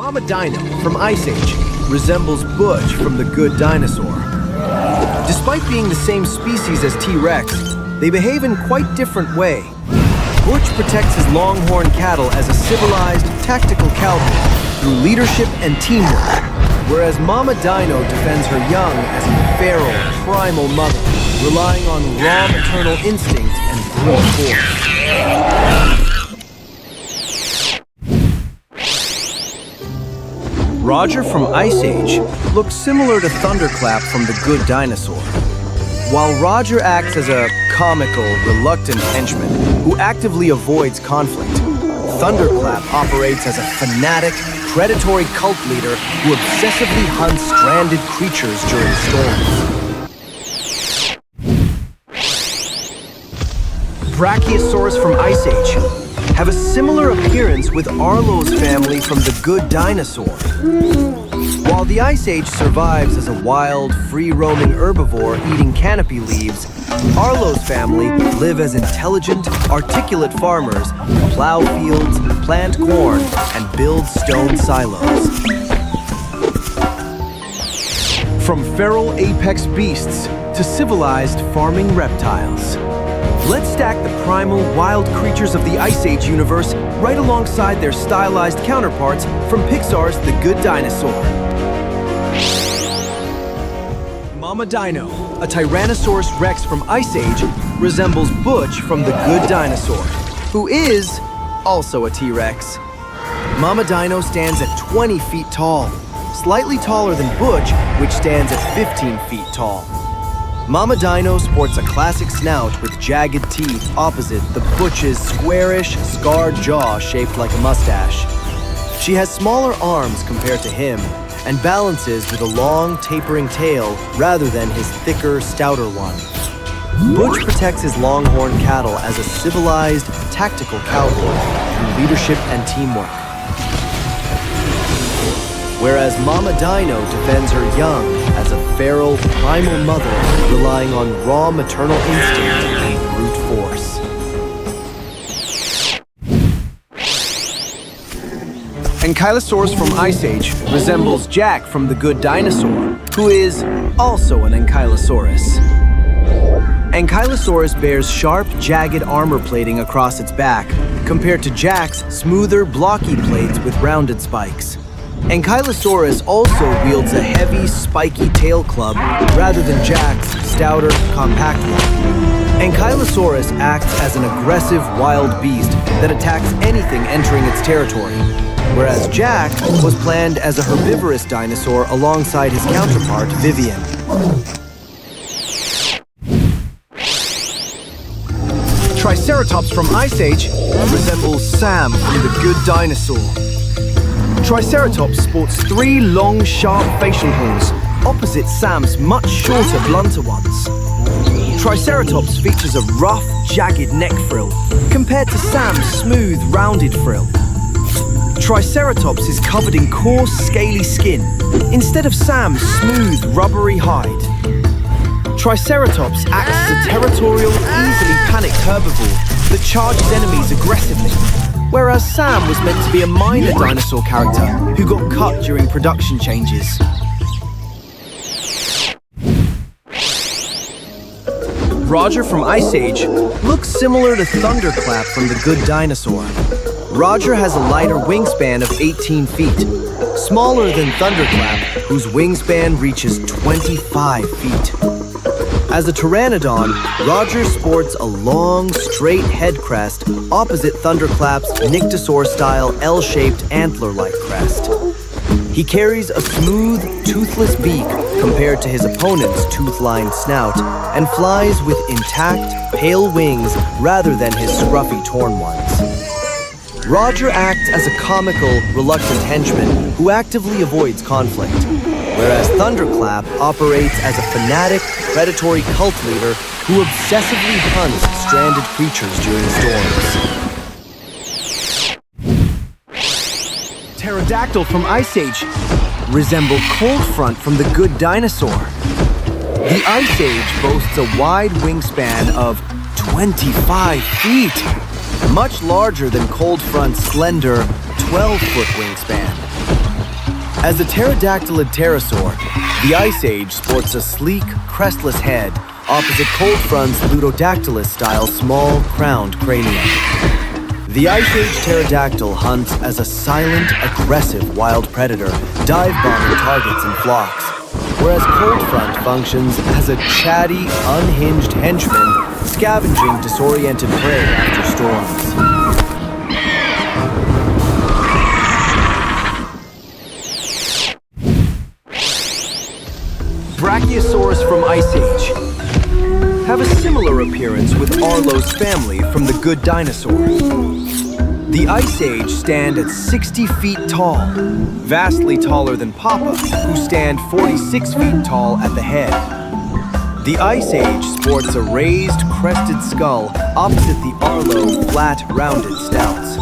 Momma Dino from Ice Age resembles Butch from the Good Dinosaur. Despite being the same species as T-Rex, they behave in quite different way. Butch protects his longhorn cattle as a civilized, tactical cowboy through leadership and teamwork, whereas Momma Dino defends her young as a feral, primal mother, relying on raw maternal instinct and brute force. Roger from Ice Age looks similar to Thunderclap from the Good Dinosaur. While Roger acts as a comical, reluctant henchman who actively avoids conflict, Thunderclap operates as a fanatic, predatory cult leader who obsessively hunts stranded creatures during storms. Brachiosaurus from Ice Age have a similar appearance with Arlo's family from the Good Dinosaur. While the Ice Age survives as a wild, free-roaming herbivore eating canopy leaves, Arlo's family live as intelligent, articulate farmers who plow fields, plant corn, and build stone silos. From feral apex beasts to civilized farming reptiles, let's stack the primal, wild creatures of the Ice Age universe right alongside their stylized counterparts from Pixar's The Good Dinosaur. Momma Dino, a Tyrannosaurus Rex from Ice Age, resembles Butch from The Good Dinosaur, who is also a T-Rex. Momma Dino stands at 20 feet tall, slightly taller than Butch, which stands at 15 feet tall. Momma Dino sports a classic snout with jagged teeth opposite the Butch's squarish, scarred jaw shaped like a mustache. She has smaller arms compared to him and balances with a long, tapering tail rather than his thicker, stouter one. Butch protects his longhorn cattle as a civilized, tactical cowboy through leadership and teamwork, whereas Momma Dino defends her young as a feral, primal mother relying on raw maternal instinct and brute force. Ankylosaurus from Ice Age resembles Jack from the Good Dinosaur, who is also an Ankylosaurus. Ankylosaurus bears sharp, jagged armor plating across its back, compared to Jack's smoother, blocky plates with rounded spikes. Ankylosaurus also wields a heavy, spiky tail club rather than Jack's stouter, compact one. Ankylosaurus acts as an aggressive wild beast that attacks anything entering its territory, whereas Jack was planned as a herbivorous dinosaur alongside his counterpart, Vivian. Triceratops from Ice Age resembles Sam from the Good Dinosaur. Triceratops sports 3 long, sharp facial horns, opposite Sam's much shorter, blunter ones. Triceratops features a rough, jagged neck frill, compared to Sam's smooth, rounded frill. Triceratops is covered in coarse, scaly skin, instead of Sam's smooth, rubbery hide. Triceratops acts as a territorial, easily panicked herbivore that charges enemies aggressively, whereas Sam was meant to be a minor dinosaur character who got cut during production changes. Roger from Ice Age looks similar to Thunderclap from the Good Dinosaur. Roger has a lighter wingspan of 18 feet, smaller than Thunderclap, whose wingspan reaches 25 feet. As a pteranodon, Roger sports a long, straight head crest opposite Thunderclap's Nyctosaur-style L-shaped antler-like crest. He carries a smooth, toothless beak compared to his opponent's tooth-lined snout, and flies with intact, pale wings rather than his scruffy, torn ones. Roger acts as a comical, reluctant henchman who actively avoids conflict, whereas Thunderclap operates as a fanatic, predatory cult leader who obsessively hunts stranded creatures during storms. Pterodactyl from Ice Age resemble Cold Front from the Good Dinosaur. The Ice Age boasts a wide wingspan of 25 feet, much larger than Cold Front's slender 12-foot wingspan. As a pterodactylid pterosaur, the Ice Age sports a sleek, crestless head opposite Cold Front's Ludodactylus-style small, crowned cranium. The Ice Age pterodactyl hunts as a silent, aggressive wild predator, dive-bombing targets in flocks, whereas Cold Front functions as a chatty, unhinged henchman, scavenging disoriented prey after storms. Brachiosaurus from Ice Age have a similar appearance with Arlo's family from the Good Dinosaur. The Ice Age stand at 60 feet tall, vastly taller than Papa, who stand 46 feet tall at the head. The Ice Age sports a raised, crested skull opposite the Arlo flat, rounded stouts.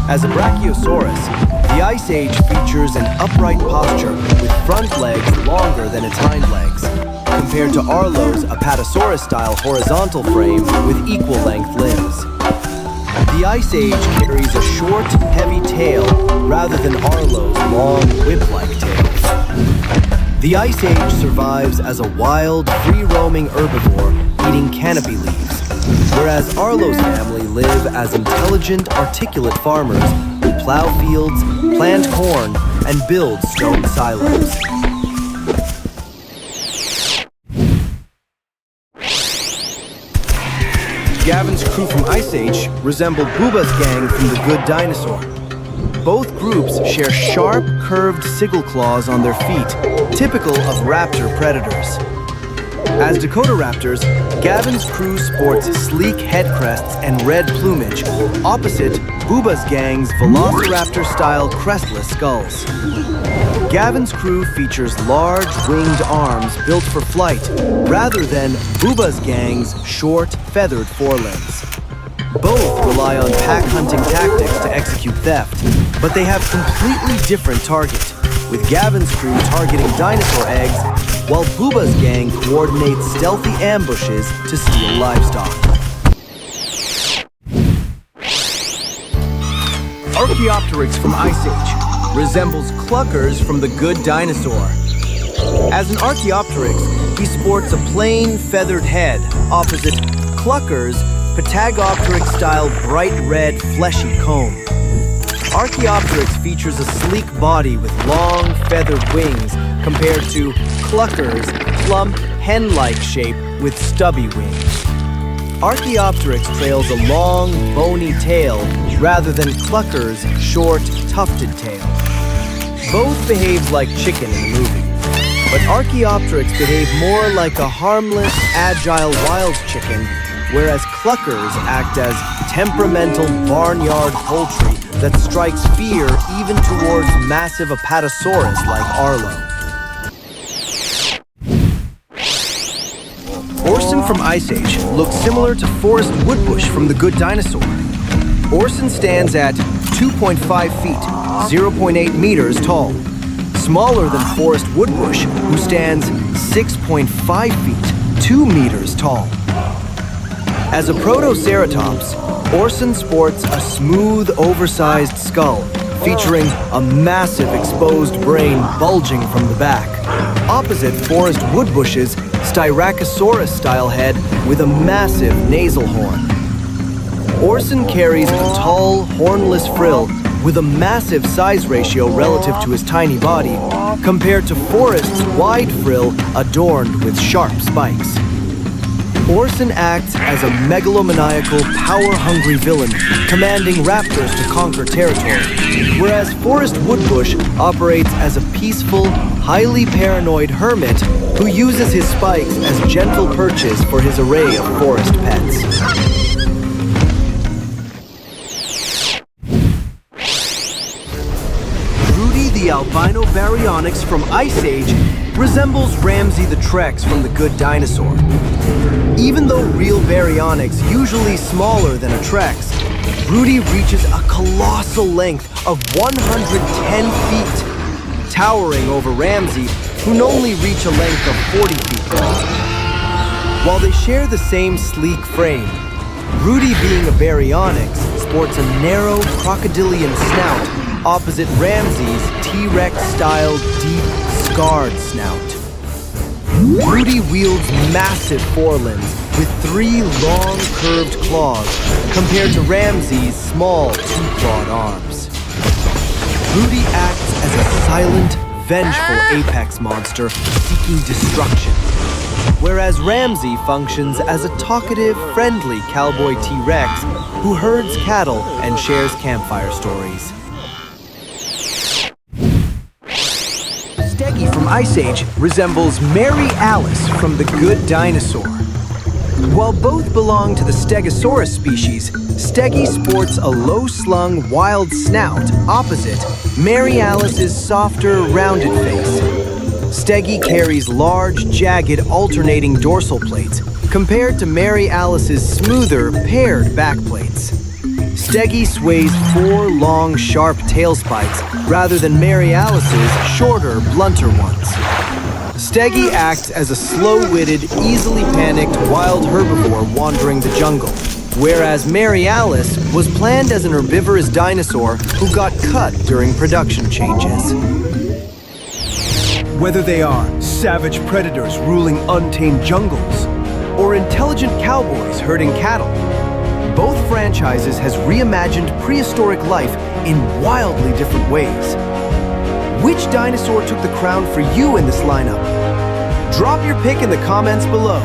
As a Brachiosaurus, the Ice Age features an upright posture with front legs longer than its hind legs, compared to Arlo's Apatosaurus-style horizontal frame with equal-length limbs. The Ice Age carries a short, heavy tail rather than Arlo's long, whip-like tail. The Ice Age survives as a wild, free-roaming herbivore eating canopy leaves, whereas Arlo's family live as intelligent, articulate farmers who plow fields, plant corn, and build stone silos. Gavin's crew from Ice Age resemble Bubba's gang from the Good Dinosaur. Both groups share sharp, curved sigil claws on their feet, typical of raptor predators. As Dakota Raptors, Gavin's crew sports sleek head crests and red plumage, opposite Bubba's gang's Velociraptor-style crestless skulls. Gavin's crew features large, winged arms built for flight, rather than Bubba's gang's short, feathered forelimbs. Both rely on pack hunting tactics to execute theft, but they have completely different targets, with Gavin's crew targeting dinosaur eggs, while Bubba's gang coordinates stealthy ambushes to steal livestock. Archaeopteryx from Ice Age resembles Cluckers from the Good Dinosaur. As an Archaeopteryx, he sports a plain, feathered head, opposite Cluckers' Pterodactyl-style bright red, fleshy comb. Archaeopteryx features a sleek body with long, feathered wings compared to Cluckers' plump, hen-like shape with stubby wings. Archaeopteryx trails a long, bony tail rather than Cluckers' short, tufted tail. Both behave like chicken in the movie, but Archaeopteryx behave more like a harmless, agile wild chicken, whereas Cluckers act as temperamental barnyard poultry that strikes fear even towards massive Apatosaurus like Arlo. Orson from Ice Age looks similar to Forrest Woodbush from the Good Dinosaur. Orson stands at 2.5 feet, 0.8 meters tall, smaller than Forrest Woodbush, who stands 6.5 feet, 2 meters tall. As a Protoceratops, Orson sports a smooth, oversized skull, featuring a massive exposed brain bulging from the back, opposite Forrest Woodbush's Styracosaurus-style head with a massive nasal horn. Orson carries a tall, hornless frill with a massive size ratio relative to his tiny body, compared to Forrest's wide frill adorned with sharp spikes. Orson acts as a megalomaniacal, power-hungry villain, commanding raptors to conquer territory, whereas Forrest Woodbush operates as a peaceful, highly paranoid hermit who uses his spikes as gentle perches for his array of forest pets. Rudy the albino baryonyx from Ice Age resembles Ramsay the Trex from the Good Dinosaur. Even though real baryonyx usually smaller than a Trex, Rudy reaches a colossal length of 110 feet, towering over Ramsay, who only reach a length of 40 feet long. While they share the same sleek frame, Rudy, being a baryonyx, sports a narrow crocodilian snout opposite Ramsay's T-Rex-style deep, scarred snout. Rudy wields massive forelimbs with 3 long, curved claws compared to Ramsay's small 2-clawed arms. Rudy acts as a silent, vengeful apex monster seeking destruction, whereas Ramsay functions as a talkative, friendly cowboy T-Rex who herds cattle and shares campfire stories. Steggy from Ice Age resembles Mary Alice from the Good Dinosaur. While both belong to the Stegosaurus species, Steggy sports a low-slung, wild snout opposite Mary Alice's softer, rounded face. Steggy carries large, jagged, alternating dorsal plates compared to Mary Alice's smoother, paired back plates. Steggy sways 4 long, sharp tail spikes rather than Mary Alice's shorter, blunter ones. Steggy acts as a slow-witted, easily panicked wild herbivore wandering the jungle, whereas Mary Alice was planned as an herbivorous dinosaur who got cut during production changes. Whether they are savage predators ruling untamed jungles or intelligent cowboys herding cattle, both franchises has reimagined prehistoric life in wildly different ways. Which dinosaur took the crown for you in this lineup? Drop your pick in the comments below.